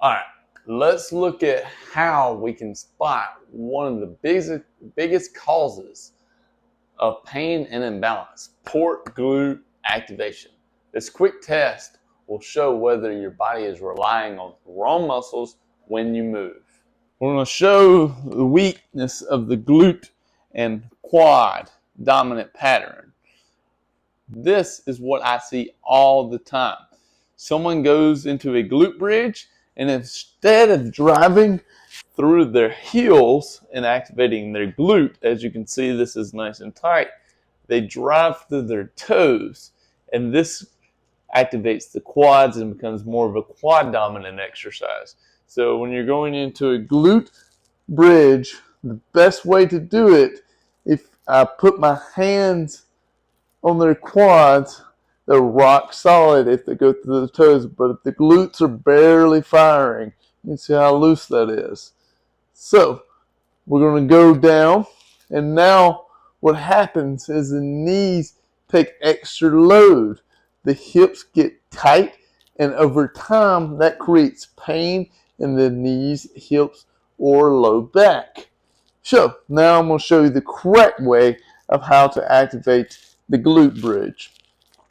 All right, let's look at how we can spot one of the biggest causes of pain and imbalance, port glute activation. This quick test will show whether your body is relying on the wrong muscles when you move. We're going to show the weakness of the glute and quad dominant pattern. This is what I see all the time. Someone goes into a glute bridge, and instead of driving through their heels and activating their glute, as you can see, this is nice and tight, they drive through their toes, and this activates the quads and becomes more of a quad dominant exercise. So when you're going into a glute bridge, the best way to do it, if I put my hands on their quads, they're rock solid if they go through the toes, but if the glutes are barely firing, you can see how loose that is. So we're going to go down, and now what happens is the knees take extra load. The hips get tight, and over time that creates pain in the knees, hips, or low back. So now I'm going to show you the correct way of how to activate the glute bridge.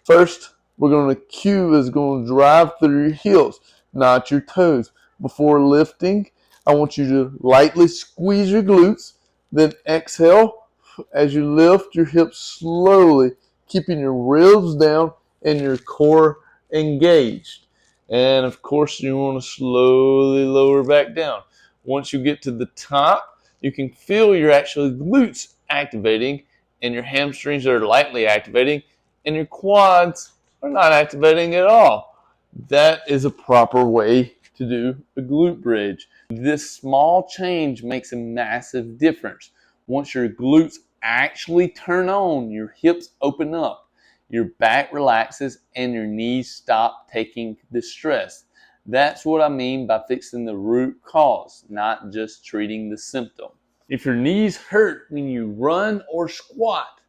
First, we're going to cue is going to drive through your heels, not your toes. Before lifting, I want you to lightly squeeze your glutes, then exhale as you lift your hips slowly, keeping your ribs down and your core engaged. And of course, you want to slowly lower back down. Once you get to the top, you can feel your actual glutes activating and your hamstrings are lightly activating and your quads are not activating at all. That is a proper way to do a glute bridge. This small change makes a massive difference. Once your glutes actually turn on, your hips open up, your back relaxes, and your knees stop taking the stress. That's what I mean by fixing the root cause, not just treating the symptom. If your knees hurt when you run or squat,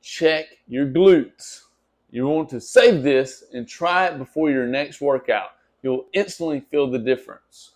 check your glutes. You want to save this and try it before your next workout. You'll instantly feel the difference.